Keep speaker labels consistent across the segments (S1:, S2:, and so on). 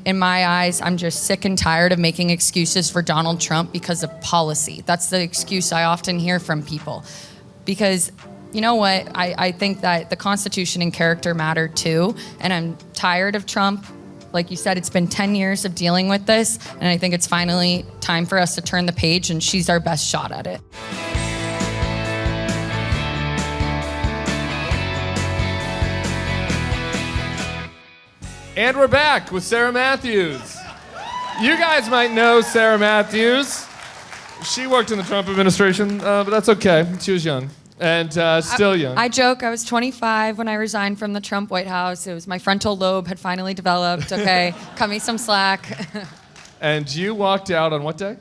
S1: In my eyes, I'm just sick and tired of making excuses for Donald Trump because of policy. That's the excuse I often hear from people. Because, you know what, I think that the Constitution and character matter too, and I'm tired of Trump. Like you said, it's been 10 years of dealing with this, and I think it's finally time for us to turn the page, and she's our best shot at it.
S2: And we're back with Sarah Matthews. You guys might know Sarah Matthews. She worked in the Trump administration, but that's okay. She was young and still young.
S1: I joke, I was 25 when I resigned from the Trump White House. It was my frontal lobe had finally developed, okay? Cut me some slack.
S2: And you walked out on what day?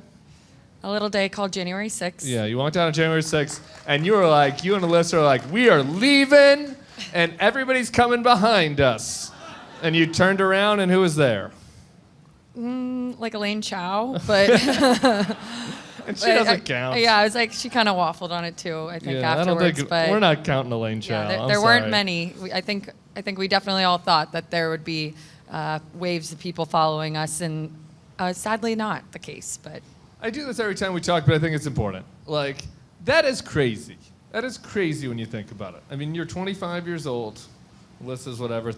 S1: A little day called January 6th.
S2: Yeah, you walked out on January 6th, and you were like, you and Alyssa are like, we are leaving, and everybody's coming behind us. And you turned around, and who was there?
S1: Like Elaine Chao, but...
S2: And she doesn't count.
S1: Yeah, I was like, she kind of waffled on it too, I think, afterwards.
S2: I don't think,
S1: but
S2: we're not counting Elaine Chao.
S1: Yeah, there weren't many. I think we definitely all thought that there would be waves of people following us, and sadly not the case, but...
S2: I do this every time we talk, but I think it's important. Like, that is crazy. That is crazy when you think about it. I mean, you're 25 years old. Alyssa's whatever,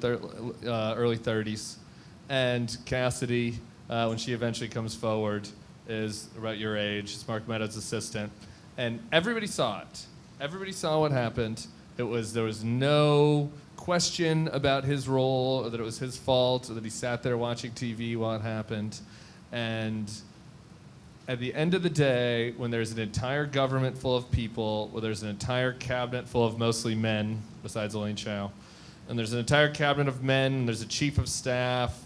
S2: early 30s. And Cassidy, when she eventually comes forward, is about your age. It's Mark Meadows' assistant. And everybody saw it. Everybody saw what happened. There was no question about his role, or that it was his fault, or that he sat there watching TV while it happened. And at the end of the day, when there's an entire government full of people, where there's an entire cabinet full of mostly men, besides Elaine Chao, and there's an entire cabinet of men, and there's a chief of staff,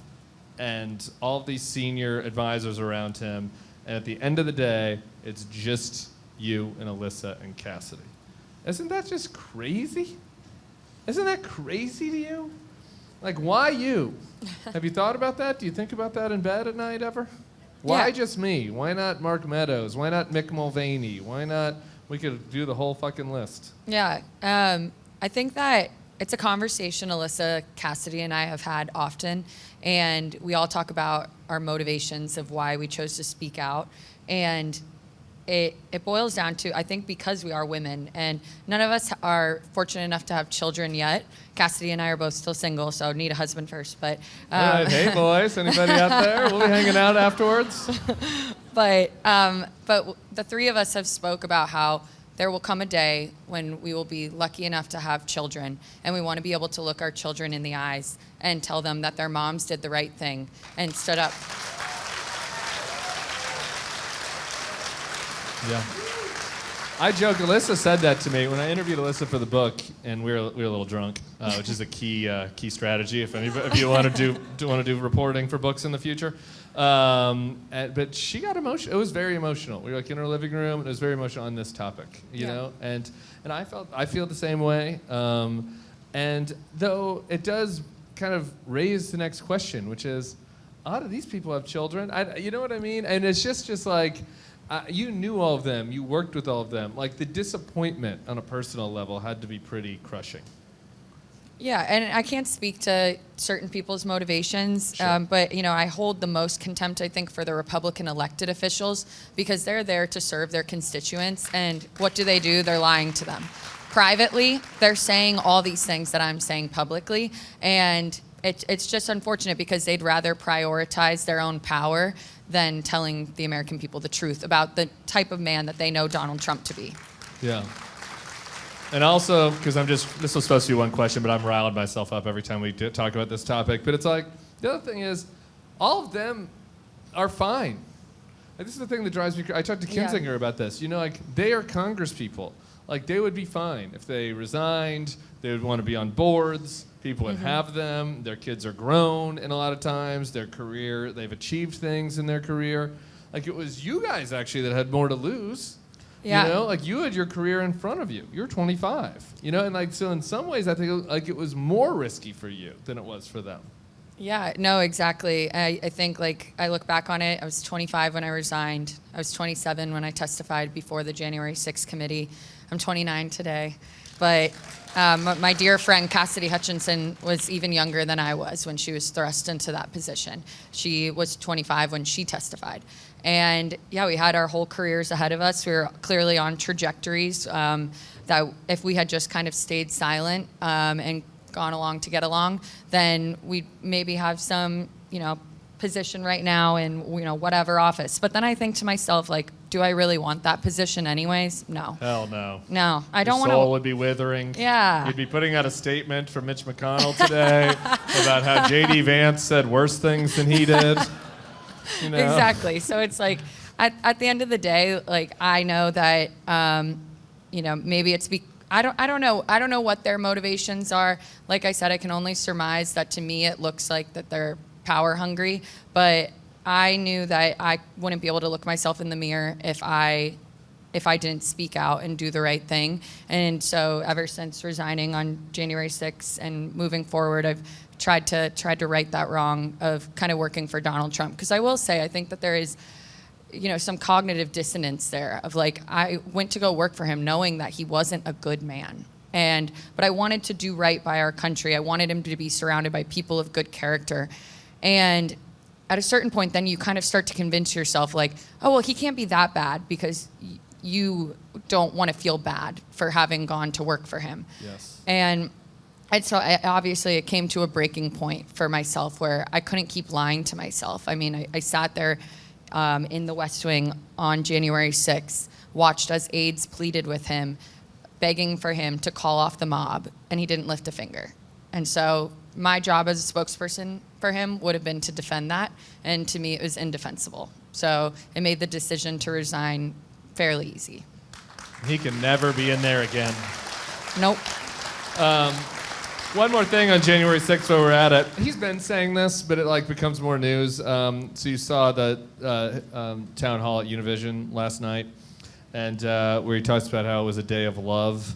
S2: and all of these senior advisors around him, and at the end of the day, it's just you and Alyssa and Cassidy. Isn't that just crazy? Isn't that crazy to you? Like, why you? Have you thought about that? Do you think about that in bed at night ever? Why just me? Why not Mark Meadows? Why not Mick Mulvaney? Why not? We could do the whole fucking list.
S1: Yeah, I think that it's a conversation Alyssa, Cassidy, and I have had often, and we all talk about our motivations of why we chose to speak out, and it boils down to, I think, because we are women, and none of us are fortunate enough to have children yet. Cassidy and I are both still single, so need a husband first. But
S2: all right, hey boys, anybody out there? We'll be hanging out afterwards.
S1: But the three of us have spoke about how there will come a day when we will be lucky enough to have children, and we want to be able to look our children in the eyes and tell them that their moms did the right thing and stood up.
S2: Yeah. I joke, Alyssa said that to me when I interviewed Alyssa for the book, and we were a little drunk, which is a key strategy if you want to do reporting for books in the future. But she got emotional. It was very emotional. We were like in her living room, and it was very emotional on this topic, you know. And I feel the same way. And though it does kind of raise the next question, which is, do these people have children? You know what I mean? And it's just like. You knew all of them. You worked with all of them. Like, the disappointment on a personal level had to be pretty crushing.
S1: Yeah, and I can't speak to certain people's motivations,
S2: Sure.
S1: but I hold the most contempt, I think, for the Republican elected officials, because they're there to serve their constituents, and what do? They're lying to them. Privately, they're saying all these things that I'm saying publicly, and it's just unfortunate because they'd rather prioritize their own power than telling the American people the truth about the type of man that they know Donald Trump to be.
S2: Yeah. And also, because this was supposed to be one question, but I'm riling myself up every time we talk about this topic. But it's like, the other thing is, all of them are fine. And this is the thing that drives me crazy. I talked to Kinzinger about this. Like, they are Congress people. Like, they would be fine if they resigned. They would want to be on boards. People would have them. Their kids are grown, and a lot of times their career, they've achieved things in their career. Like, it was you guys actually that had more to lose.
S1: Yeah.
S2: Like, you had your career in front of you. You're 25. And like, so in some ways I think like it was more risky for you than it was for them.
S1: Yeah, no, exactly. I think, like, I look back on it, I was 25 when I resigned. I was 27 when I testified before the January 6th committee. I'm 29 today. but my dear friend Cassidy Hutchinson was even younger than I was when she was thrust into that position. She was 25 when she testified. And yeah, we had our whole careers ahead of us. We were clearly on trajectories that if we had just kind of stayed silent and gone along to get along, then we'd maybe have some, position right now in, whatever office. But then I think to myself, like, do I really want that position anyways? No.
S2: Hell no.
S1: No, I don't
S2: Your
S1: want to.
S2: soul would be withering.
S1: Yeah.
S2: You'd be putting out a statement from Mitch McConnell today about how J.D. Vance said worse things than he did.
S1: Exactly. So it's like, at the end of the day, like, I know that, maybe it's I don't know what their motivations are. Like I said, I can only surmise that to me it looks like that they're power hungry, but I knew that I wouldn't be able to look myself in the mirror if I didn't speak out and do the right thing. And so ever since resigning on January 6th and moving forward, I've tried to right that wrong of kind of working for Donald Trump. Because I will say, I think that there is, some cognitive dissonance there of like, I went to go work for him knowing that he wasn't a good man. But I wanted to do right by our country. I wanted him to be surrounded by people of good character. And at a certain point, then you kind of start to convince yourself like, oh, well, he can't be that bad because you don't want to feel bad for having gone to work for him.
S2: Yes.
S1: And so obviously it came to a breaking point for myself where I couldn't keep lying to myself. I mean, I sat there in the West Wing on January 6th, watched as aides pleaded with him, begging for him to call off the mob, and he didn't lift a finger. And so my job as a spokesperson for him would have been to defend that, and to me it was indefensible. So it made the decision to resign fairly easy.
S2: He can never be in there again.
S1: Nope.
S2: One more thing on January 6th while we're at it. He's been saying this, but it becomes more news. So you saw the town hall at Univision last night, and where he talks about how it was a day of love,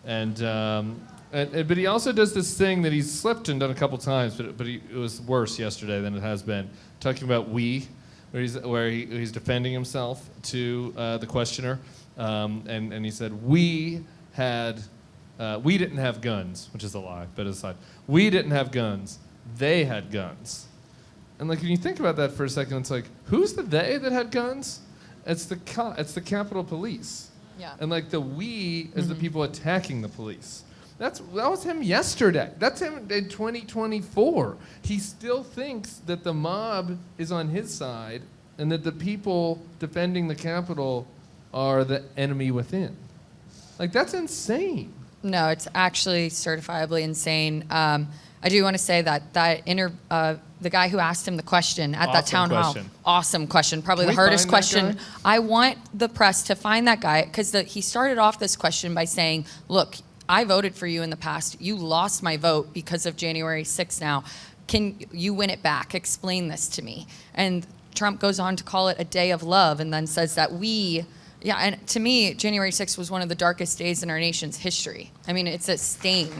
S2: but he also does this thing that he's slipped and done a couple times, but it was worse yesterday than it has been. Talking about where he's defending himself to the questioner, and he said we didn't have guns, which is a lie, but aside, we didn't have guns, they had guns, and like when you think about that for a second, it's like who's the they that had guns? It's the Capitol Police,
S1: Yeah.
S2: and like the we is the people attacking the police. That was him yesterday. That's him in 2024. He still thinks that the mob is on his side and that the people defending the Capitol are the enemy within. Like, that's insane.
S1: No, it's actually certifiably insane. I do want to say that the guy who asked him the question at that town hall, awesome question, probably the hardest question. I want the press to find that guy because he started off this question by saying, look, I voted for you in the past. You lost my vote because of January 6th now. Can you win it back? Explain this to me. And Trump goes on to call it a day of love and then says that and to me, January 6th was one of the darkest days in our nation's history. I mean, it's a stain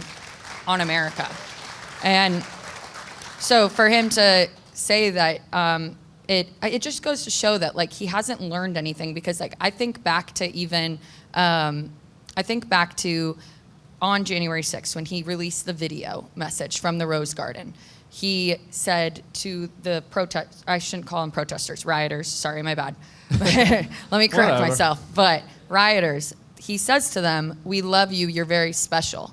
S1: on America. And so for him to say that, it just goes to show that like he hasn't learned anything because like I think back to on January 6th when he released the video message from the Rose Garden. He said to the I shouldn't call them protesters, rioters, sorry, my bad. Let me correct myself. But rioters, he says to them, we love you, you're very special.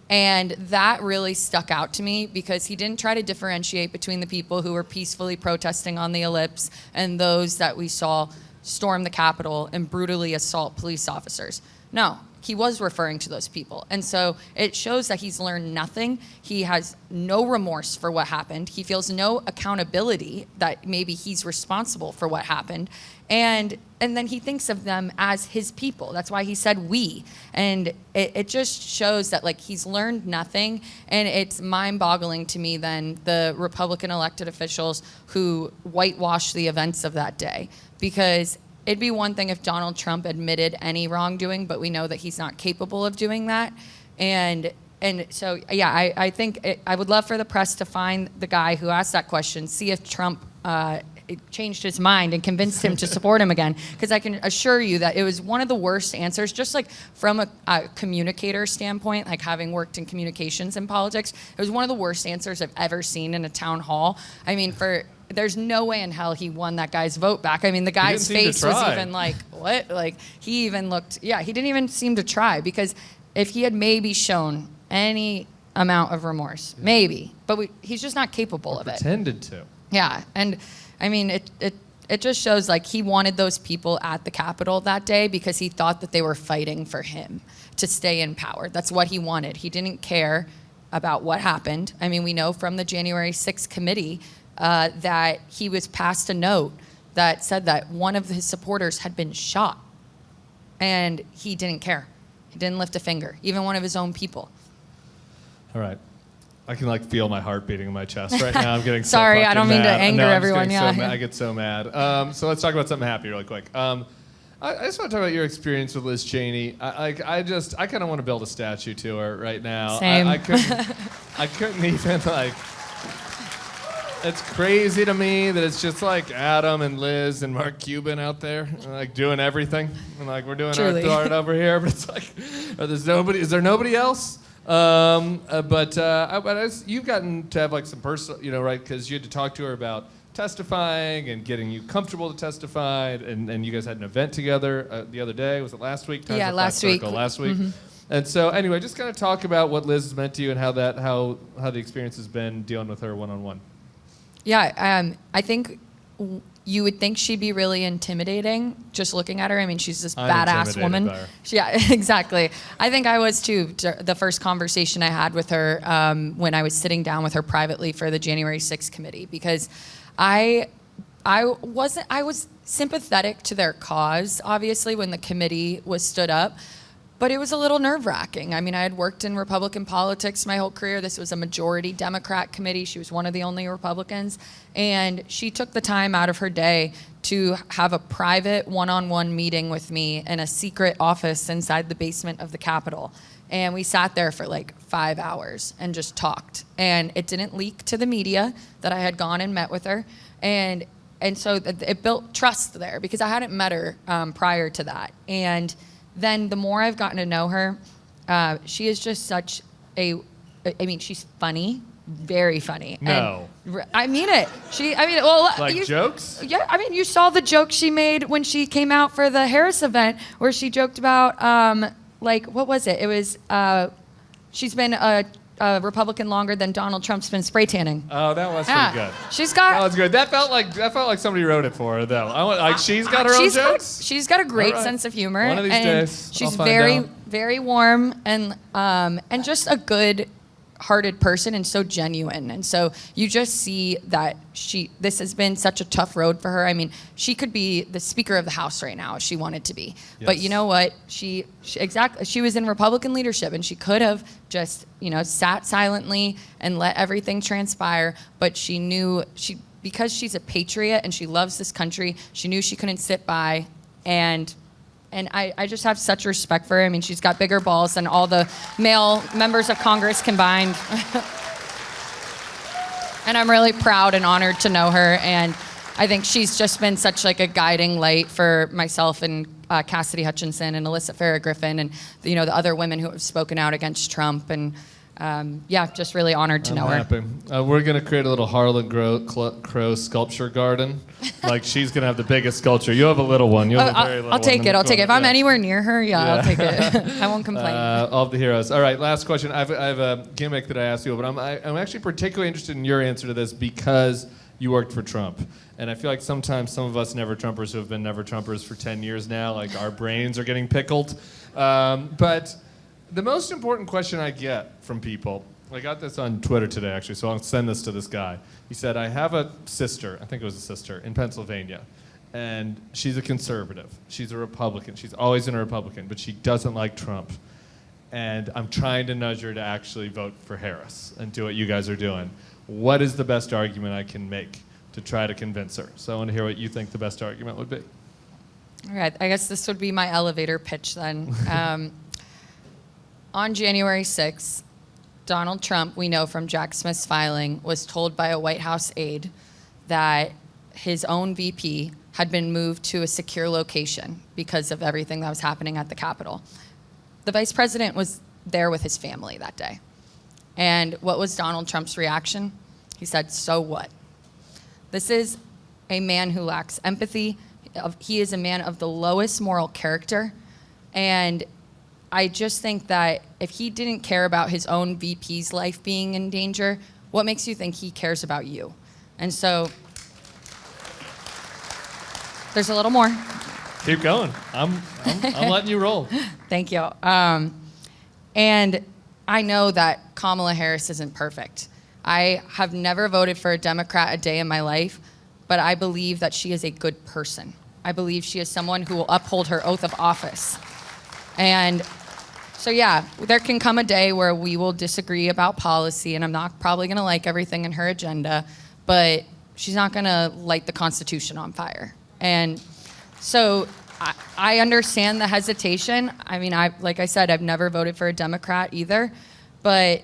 S1: And that really stuck out to me because he didn't try to differentiate between the people who were peacefully protesting on the ellipse and those that we saw storm the Capitol and brutally assault police officers. No, he was referring to those people. And so it shows that he's learned nothing. He has no remorse for what happened. He feels no accountability that maybe he's responsible for what happened. And then he thinks of them as his people. That's why he said we. And it just shows that like he's learned nothing. And it's mind-boggling to me then the Republican elected officials who whitewashed the events of that day. Because it'd be one thing if Donald Trump admitted any wrongdoing, but we know that he's not capable of doing that. And so, I think I would love for the press to find the guy who asked that question, see if Trump it changed his mind and convinced him to support him again. Because I can assure you that it was one of the worst answers, just like from a communicator standpoint, like having worked in communications and politics, it was one of the worst answers I've ever seen in a town hall. I mean, there's no way in hell he won that guy's vote back. I mean, the guy's face was even like, what? Like, he even looked, he didn't even seem to try, because if he had maybe shown any amount of remorse, maybe, but he's just not capable of it.
S2: Pretended to.
S1: Yeah, and I mean, it just shows like he wanted those people at the Capitol that day because he thought that they were fighting for him to stay in power. That's what he wanted. He didn't care about what happened. I mean, we know from the January 6th committee that he was passed a note that said that one of his supporters had been shot, and he didn't care. He didn't lift a finger, even one of his own people.
S2: All right. I can like feel my heart beating in my chest right now. I'm getting
S1: Sorry,
S2: so
S1: I don't mean to
S2: mad.
S1: anger everyone.
S2: I get so mad. So let's talk about something happy really quick. I just want to talk about your experience with Liz Cheney. I kind of want to build a statue to her right now.
S1: Same.
S2: I couldn't even like. It's crazy to me that it's just like Adam and Liz and Mark Cuban out there, like doing everything, and like we're doing
S1: Truly.
S2: our part over here. But it's like, is there nobody else? But you've gotten to have like some personal, right? Because you had to talk to her about testifying and getting you comfortable to testify, and you guys had an event together the other day. Was it last week?
S1: Last week.
S2: Last week. Mm-hmm. And so anyway, just kind of talk about what Liz has meant to you and how the experience has been dealing with her one-on-one.
S1: Yeah, I think you would think she'd be really intimidating just looking at her. I mean, she's this badass woman.
S2: By her.
S1: Yeah, exactly. I think I was too. The first conversation I had with her when I was sitting down with her privately for the January 6th committee, because I was sympathetic to their cause, obviously, when the committee was stood up. But it was a little nerve-wracking. I mean, I had worked in Republican politics my whole career. This was a majority Democrat committee. She was one of the only Republicans. And she took the time out of her day to have a private one-on-one meeting with me in a secret office inside the basement of the Capitol. And we sat there for like 5 hours and just talked. And it didn't leak to the media that I had gone and met with her. And so it built trust there, because I hadn't met her prior to that. And then the more I've gotten to know her, she is just such she's funny, very funny.
S2: No.
S1: And I mean it.
S2: Jokes?
S1: Yeah, I mean, you saw the joke she made when she came out for the Harris event, where she joked about, what was it? It was, she's been a Republican longer than Donald Trump's been spray tanning.
S2: Oh, that was pretty good.
S1: That
S2: was good. That felt like somebody wrote it for her, though. She's got her own jokes.
S1: She's got a great sense of humor.
S2: One of these days,
S1: she's
S2: I'll find out.
S1: very warm and just a good-hearted person, and so genuine. And so you just see that this has been such a tough road for her. I mean, she could be the Speaker of the House right now if she wanted to be. Yes. But you know what? She was in Republican leadership, and she could have just, sat silently and let everything transpire. But she knew because she's a patriot and she loves this country, she knew she couldn't sit by. And I just have such respect for her. I mean, she's got bigger balls than all the male members of Congress combined. And I'm really proud and honored to know her. And I think she's just been such like a guiding light for myself and Cassidy Hutchinson and Alyssa Farah Griffin and the other women who have spoken out against Trump. And just really honored to know
S2: her. We're going to create a little Harlan Crow sculpture garden. Like, she's going to have the biggest sculpture. You have a little one. You have a very little one.
S1: I'll take it. If I'm anywhere near her, I'll take it. I won't complain.
S2: All of the heroes. All right, last question. I have a gimmick that I asked you, but I'm actually particularly interested in your answer to this because you worked for Trump. And I feel like sometimes some of us never-Trumpers who have been never-Trumpers for 10 years now, like our brains are getting pickled. But the most important question I get from people, I got this on Twitter today, actually, so I'll send this to this guy. He said, I have a sister, I think it was a sister, in Pennsylvania, and she's a conservative. She's a Republican. She's always been a Republican, but she doesn't like Trump. And I'm trying to nudge her to actually vote for Harris and do what you guys are doing. What is the best argument I can make to try to convince her? So I want to hear what you think the best argument would be.
S1: All right, I guess this would be my elevator pitch then. On January 6th, Donald Trump, we know from Jack Smith's filing, was told by a White House aide that his own VP had been moved to a secure location because of everything that was happening at the Capitol. The vice president was there with his family that day. And what was Donald Trump's reaction? He said, "So what?" This is a man who lacks empathy. He is a man of the lowest moral character. And I just think that if he didn't care about his own VP's life being in danger, what makes you think he cares about you? And so there's a little more.
S2: Keep going. I'm letting you roll.
S1: Thank you. And I know that Kamala Harris isn't perfect. I have never voted for a Democrat a day in my life, but I believe that she is a good person. I believe she is someone who will uphold her oath of office. And so, yeah, there can come a day where we will disagree about policy, and I'm not probably going to like everything in her agenda, but she's not going to light the Constitution on fire. And so I understand the hesitation. I mean, like I said, I've never voted for a Democrat either, but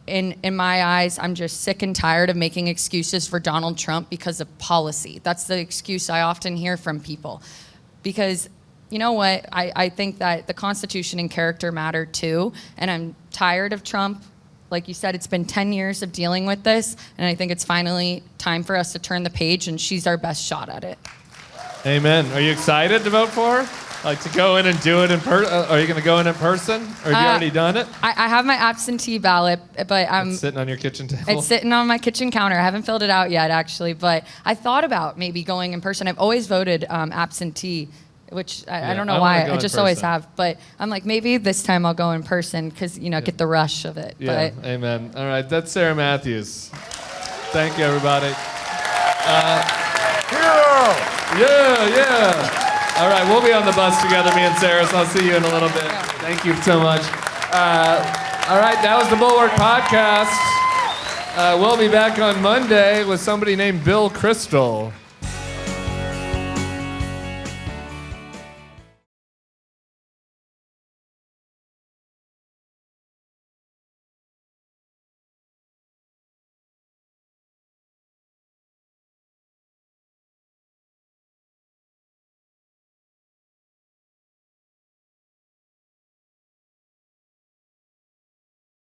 S1: in my eyes, I'm just sick and tired of making excuses for Donald Trump because of policy. That's the excuse I often hear from people. Because, you know what, I think that the Constitution and character matter too, and I'm tired of Trump. Like you said, it's been 10 years of dealing with this, and I think it's finally time for us to turn the page, and she's our best shot at it.
S2: Amen. Are you excited to vote for her? Like to go in and do it in person? Are you going to go in person? Or have you already done it?
S1: I have my absentee ballot, but
S2: It's sitting on your kitchen table?
S1: It's sitting on my kitchen counter. I haven't filled it out yet, actually, but I thought about maybe going in person. I've always voted absentee, which I don't know why. I just always have. But I'm like, maybe this time I'll go in person because, get the rush of it.
S2: Yeah,
S1: but,
S2: amen. All right, that's Sarah Matthews. Thank you, everybody. Yeah. All right, we'll be on the bus together, me and Sarah, so I'll see you in a little bit. Thank you so much. All right, that was the Bulwark Podcast. We'll be back on Monday with somebody named Bill Crystal.